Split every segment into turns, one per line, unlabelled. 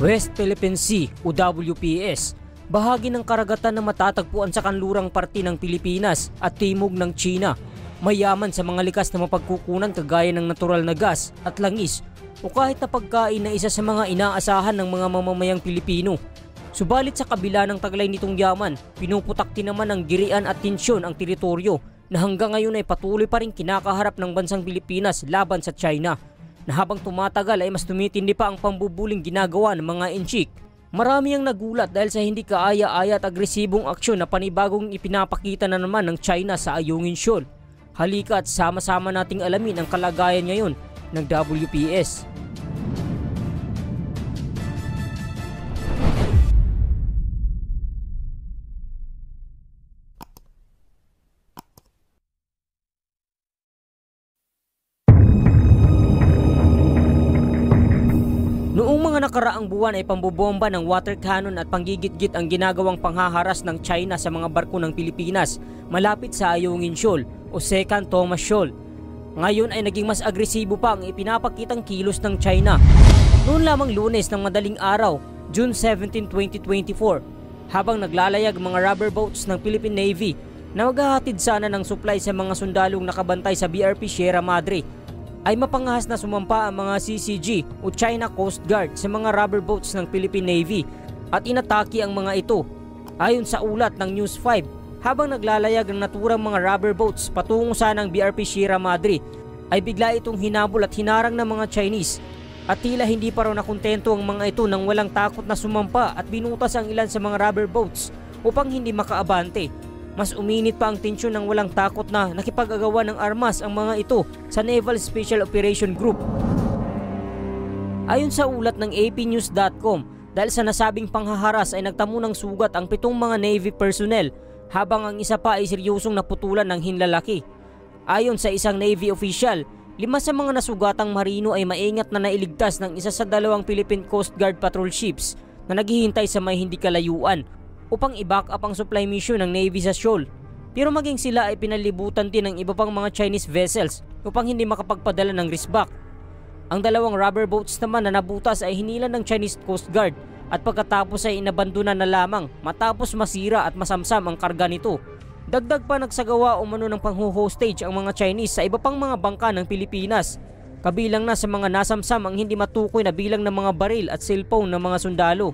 West Philippine Sea o WPS, bahagi ng karagatan na matatagpuan sa kanlurang parte ng Pilipinas at timog ng China. Mayaman sa mga likas na mapagkukunan kagaya ng natural na gas at langis o kahit na pagkain na isa sa mga inaasahan ng mga mamamayang Pilipino. Subalit sa kabila ng taglay nitong yaman, pinuputakti naman ng girian at tensyon ang teritoryo na hanggang ngayon ay patuloy pa rin kinakaharap ng bansang Pilipinas laban sa China, na habang tumatagal ay mas tumitindi pa ang pambubuling ginagawa ng mga inchik. Marami ang nagulat dahil sa hindi kaaya-aya at agresibong aksyon na panibagong ipinapakita na naman ng China sa Ayungin Shoal. Halika at sama-sama nating alamin ang kalagayan ngayon ng WPS. Noong mga nakaraang buwan ay pambobomba ng water cannon at panggigit-git ang ginagawang panghaharas ng China sa mga barko ng Pilipinas malapit sa Ayungin Shoal o Second Thomas Shoal. Ngayon ay naging mas agresibo pa ang ipinapakitang kilos ng China. Noon lamang Lunes ng madaling araw, June 17, 2024, habang naglalayag mga rubber boats ng Philippine Navy na maghahatid sana ng supply sa mga sundalong nakabantay sa BRP Sierra Madre, ay mapangahas na sumampa ang mga CCG o China Coast Guard sa mga rubber boats ng Philippine Navy at inatake ang mga ito. Ayon sa ulat ng News 5, habang naglalayag ang naturang mga rubber boats patungo sa ng BRP Sierra Madre, ay bigla itong hinabol at hinarang ng mga Chinese at tila hindi pa raw nakontento ang mga ito nang walang takot na sumampa at binutas ang ilan sa mga rubber boats upang hindi makaabante. Mas uminit pa ang tensyon ng walang takot na nakipag-agawa ng armas ang mga ito sa Naval Special Operation Group. Ayon sa ulat ng apnews.com, dahil sa nasabing panghaharas ay nagtamo ng sugat ang 7 mga Navy personnel habang ang isa pa ay seryosong naputulan ng hinlalaki. Ayon sa isang Navy official, 5 sa mga nasugatang marino ay maingat na nailigtas ng isa sa 2 Philippine Coast Guard patrol ships na naghihintay sa may hindi kalayuan upang i-back up ang supply mission ng Navy sa shoal. Pero maging sila ay pinalibutan din ng iba pang mga Chinese vessels upang hindi makapagpadala ng resback. Ang 2 rubber boats naman na nabutas ay hinilan ng Chinese Coast Guard at pagkatapos ay inabandonan na lamang matapos masira at masamsam ang karga nito. Dagdag pa nagsagawa umano ng pangho-hostage ang mga Chinese sa iba pang mga bangka ng Pilipinas. Kabilang na sa mga nasamsam ang hindi matukoy na bilang ng mga baril at cellphone ng mga sundalo.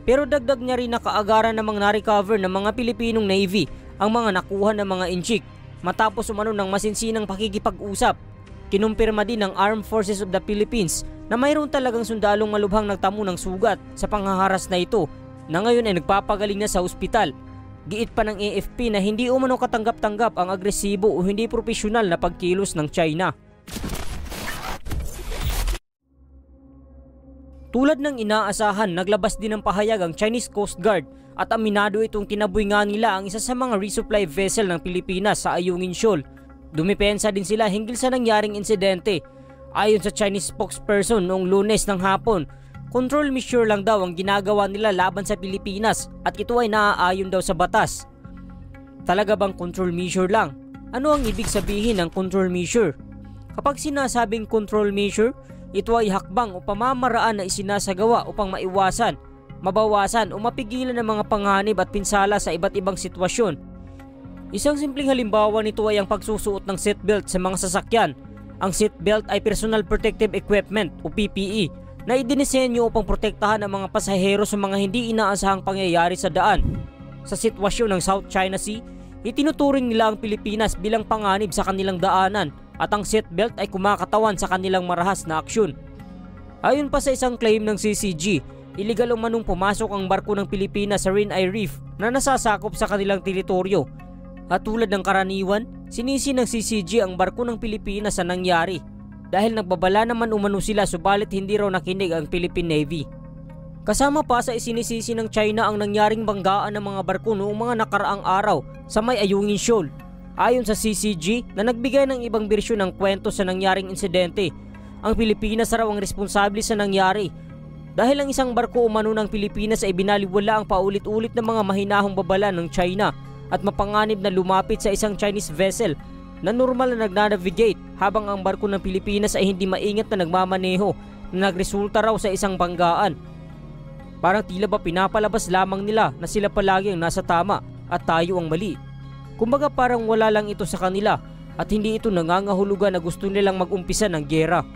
Pero dagdag niya rin na kaagaran namang na-recover ng mga Pilipinong Navy ang mga nakuha ng mga inchik matapos umano ng masinsinang pakikipag-usap. Kinumpirma din ng Armed Forces of the Philippines na mayroon talagang sundalong malubhang nagtamo ng sugat sa panghaharas na ito na ngayon ay nagpapagaling na sa ospital. Giit pa ng AFP na hindi umano katanggap-tanggap ang agresibo o hindi propesyonal na pagkilos ng China. Tulad ng inaasahan, naglabas din ng pahayag ang Chinese Coast Guard at aminado itong tinaboy nga nila ang isa sa mga resupply vessel ng Pilipinas sa Ayungin Shoal. Dumipensa din sila hinggil sa nangyaring insidente. Ayon sa Chinese spokesperson noong Lunes ng hapon, control measure lang daw ang ginagawa nila laban sa Pilipinas at ito ay naaayon daw sa batas. Talaga bang control measure lang? Ano ang ibig sabihin ng control measure? Kapag sinasabing control measure, ito ay hakbang o pamamaraan na isinasagawa upang maiwasan, mabawasan o mapigilan ang mga panganib at pinsala sa iba't ibang sitwasyon. Isang simpleng halimbawa nito ay ang pagsusuot ng seatbelt sa mga sasakyan. Ang seatbelt ay Personal Protective Equipment o PPE na idinisenyo upang protektahan ang mga pasahero sa mga hindi inaasahang pangyayari sa daan. Sa sitwasyon ng South China Sea, itinuturing nila ang Pilipinas bilang panganib sa kanilang daanan at ang seatbelt ay kumakatawan sa kanilang marahas na aksyon. Ayon pa sa isang claim ng CCG, iligal umanong pumasok ang barko ng Pilipinas sa Rinay Reef na nasasakop sa kanilang teritoryo. At tulad ng karaniwan, sinisi ng CCG ang barko ng Pilipinas sa nangyari dahil nagbabala naman umano sila subalit hindi raw nakinig ang Philippine Navy. Kasama pa sa isinisisi ng China ang nangyaring banggaan ng mga barko noong mga nakaraang araw sa may Ayungin Shoal. Ayon sa CCG na nagbigay ng ibang bersyon ng kwento sa nangyaring insidente, ang Pilipinas raw ang responsable sa nangyari dahil ang isang barko umano ng Pilipinas ay binaliwala ang paulit-ulit ng mga mahinahong babala ng China at mapanganib na lumapit sa isang Chinese vessel na normal na nagnanavigate habang ang barko ng Pilipinas ay hindi maingat na nagmamaneho na nagresulta raw sa isang banggaan. Parang tila ba pinapalabas lamang nila na sila palagi ang nasa tama at tayo ang mali. Kumbaga parang wala lang ito sa kanila at hindi ito nangangahulugan na gusto nilang mag-umpisa ng giyera.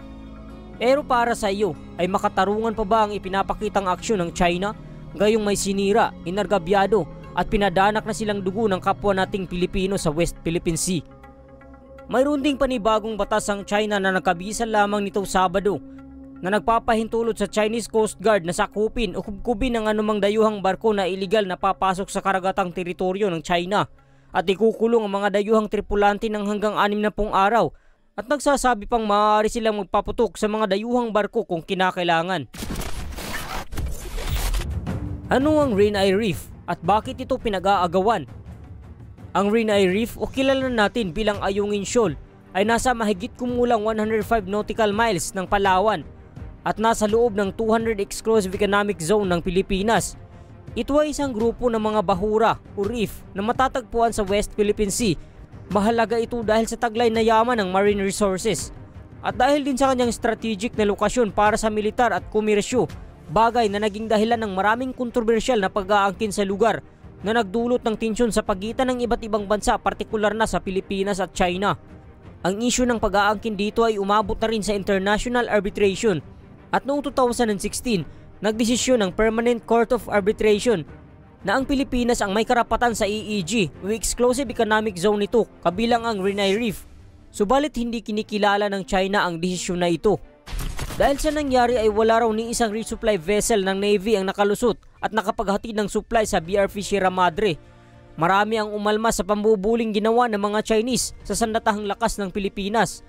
Pero para sa iyo, ay makatarungan pa ba ang ipinapakitang aksyon ng China? Gayong may sinira, inargabyado at pinadanak na silang dugo ng kapwa nating Pilipino sa West Philippine Sea. Mayroon ding panibagong batas ang China na nagkabisan lamang nitong Sabado na nagpapahintulot sa Chinese Coast Guard na sakupin o kubkubin ang anumang dayuhang barko na iligal na papasok sa karagatang teritoryo ng China at ikukulong ang mga dayuhang tripulante ng hanggang 60 araw at nagsasabi pang maaari silang magpaputok sa mga dayuhang barko kung kinakailangan. Ano ang Rin Ai Reef at bakit ito pinag-aagawan? Ang Rin Ai Reef o kilala natin bilang Ayungin Shoal ay nasa mahigit kumulang 105 nautical miles ng Palawan at nasa loob ng 200 Exclusive Economic Zone ng Pilipinas. Ito ay isang grupo ng mga bahura o reef na matatagpuan sa West Philippine Sea. Mahalaga ito dahil sa taglay na yaman ng marine resources at dahil din sa kanyang strategic na lokasyon para sa militar at komersyo, bagay na naging dahilan ng maraming kontrobersyal na pag-aangkin sa lugar na nagdulot ng tensyon sa pagitan ng iba't ibang bansa, partikular na sa Pilipinas at China. Ang isyu ng pag-aangkin dito ay umabot na rin sa international arbitration. At noong 2016, nagdesisyon ng Permanent Court of Arbitration na ang Pilipinas ang may karapatan sa EEG o Exclusive Economic Zone nito kabilang ang Rin Ai Reef. Subalit hindi kinikilala ng China ang desisyon na ito. Dahil sa nangyari ay wala raw ni isang resupply vessel ng Navy ang nakalusot at nakapaghatid ng supply sa BRP Sierra Madre. Marami ang umalma sa pambubuling ginawa ng mga Chinese sa sandatahang lakas ng Pilipinas.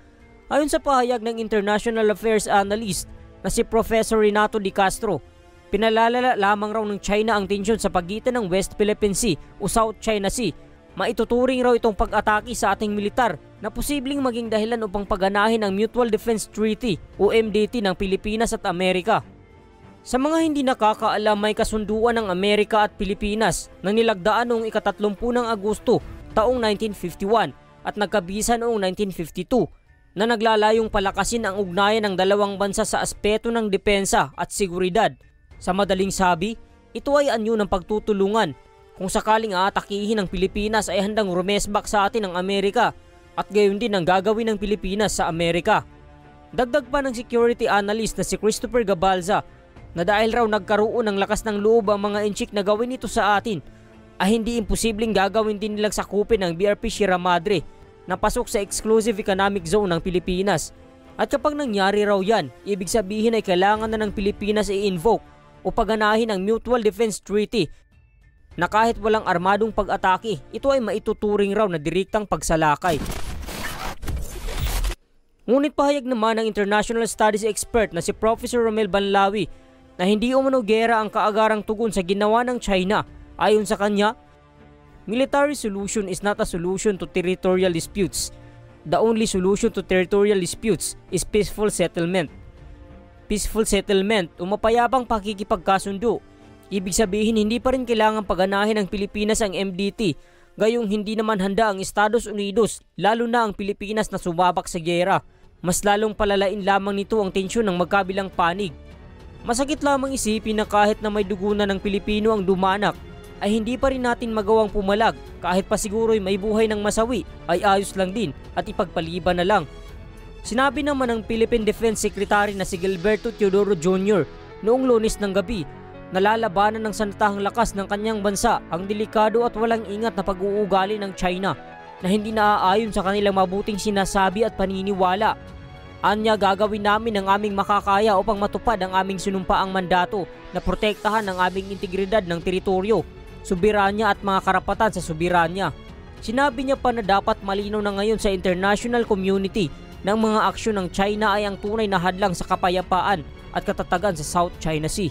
Ayon sa pahayag ng International Affairs Analyst na si Professor Renato Di Castro, pinalalala lamang raw ng China ang tensyon sa pagitan ng West Philippine Sea o South China Sea. Maituturing raw itong pag-atake sa ating militar na posibleng maging dahilan upang paganahin ang Mutual Defense Treaty o MDT ng Pilipinas at Amerika. Sa mga hindi nakakaalam, may kasunduan ng Amerika at Pilipinas na nilagdaan noong ika-30 ng Agosto taong 1951 at nagkabisa noong 1952 na naglalayong palakasin ang ugnayan ng dalawang bansa sa aspeto ng depensa at seguridad. Sa madaling sabi, ito ay anyo ng pagtutulungan. Kung sakaling aatakihin ng Pilipinas ay handang rumesbak sa atin ng Amerika at gayon din ang gagawin ng Pilipinas sa Amerika. Dagdag pa ng security analyst na si Christopher Gabalza na dahil raw nagkaroon ng lakas ng loob ang mga inchik na gawin ito sa atin, ay hindi imposibleng gagawin din nilang sakupin ng BRP Sierra Madre na pasok sa Exclusive Economic Zone ng Pilipinas. At kapag nangyari raw yan, ibig sabihin ay kailangan na ng Pilipinas i-invoke o paganahin ang Mutual Defense Treaty na kahit walang armadong pag-atake, ito ay maituturing raw na direktang pagsalakay. Ngunit pahayag naman ng international studies expert na si Professor Romel Banlawi na hindi umano gera ang kaagarang tugon sa ginawa ng China. Ayon sa kanya, military solution is not a solution to territorial disputes. The only solution to territorial disputes is peaceful settlement. Peaceful settlement o mapayapang pakikipagkasundo. Ibig sabihin hindi pa rin kailangang paganahin ng Pilipinas ang MDT, gayong hindi naman handa ang Estados Unidos, lalo na ang Pilipinas na sumabak sa giyera. Mas lalong palalain lamang nito ang tensyon ng magkabilang panig. Masakit lamang isipin na kahit na may dugo na ng Pilipino ang dumanak, ay hindi pa rin natin magawang pumalag. Kahit pa siguro'y may buhay ng masawi ay ayos lang din at ipagpaliban na lang. Sinabi naman ng Philippine Defense Secretary na si Gilberto Teodoro Jr. noong Lunes ng gabi na lalabanan ng sandatahang lakas ng kanyang bansa ang delikado at walang ingat na pag-uugali ng China na hindi naaayon sa kanilang mabuting sinasabi at paniniwala. Anya, gagawin namin ang aming makakaya upang matupad ang aming sinumpaang mandato na protektahan ang aming integridad ng teritoryo, subiranya at mga karapatan sa subiranya. Sinabi niya pa na dapat malinaw na ngayon sa international community na ang mga aksyon ng China ay ang tunay na hadlang sa kapayapaan at katatagan sa South China Sea.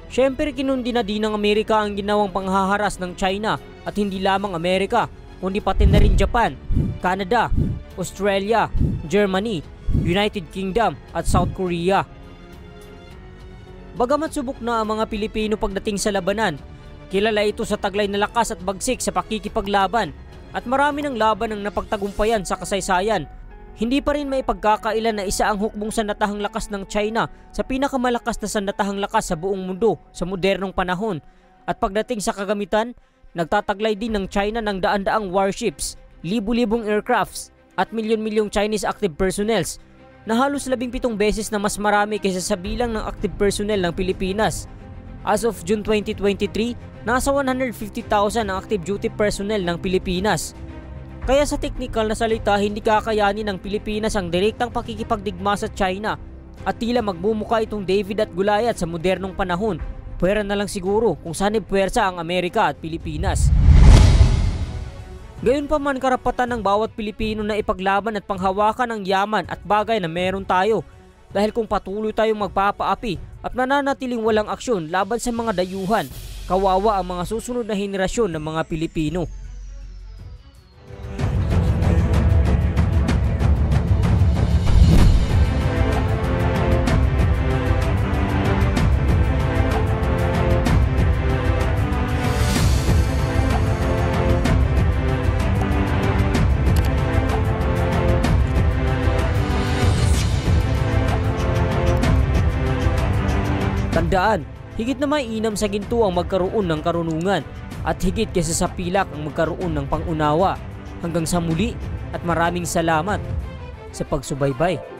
Siyempre kinundi na din ng Amerika ang ginawang panghaharas ng China at hindi lamang Amerika kundi pati na rin Japan, Canada, Australia, Germany, United Kingdom at South Korea. Bagamat subok na ang mga Pilipino pagdating sa labanan, kilala ito sa taglay na lakas at bagsik sa pakikipaglaban at marami ng laban ang napagtagumpayan sa kasaysayan. Hindi pa rin may pagkakailan na isa ang hukbong sandatahang lakas ng China sa pinakamalakas na sandatahang lakas sa buong mundo sa modernong panahon. At pagdating sa kagamitan, nagtataglay din ng China ng daan-daang warships, libu-libong aircrafts at milyon-milyong Chinese active personnels na halos 17 beses na mas marami kaysa sa bilang ng active personnel ng Pilipinas. As of June 2023, nasa 150,000 ang active duty personnel ng Pilipinas. Kaya sa technical na salita, hindi kakayanin ng Pilipinas ang direktang pakikipagdigma sa China at tila magmumukha itong David at Goliath sa modernong panahon. Pwera na lang siguro kung saan puwersa ang Amerika at Pilipinas. Gayunpaman, karapatan ng bawat Pilipino na ipaglaban at panghawakan ang yaman at bagay na meron tayo. Dahil kung patuloy tayong magpapaapi at nananatiling walang aksyon laban sa mga dayuhan, kawawa ang mga susunod na henerasyon ng mga Pilipino. Tandaan, higit na mainam sa ginto ang magkaroon ng karunungan at higit kaysa sa pilak ang magkaroon ng pangunawa. Hanggang sa muli at maraming salamat sa pagsubaybay.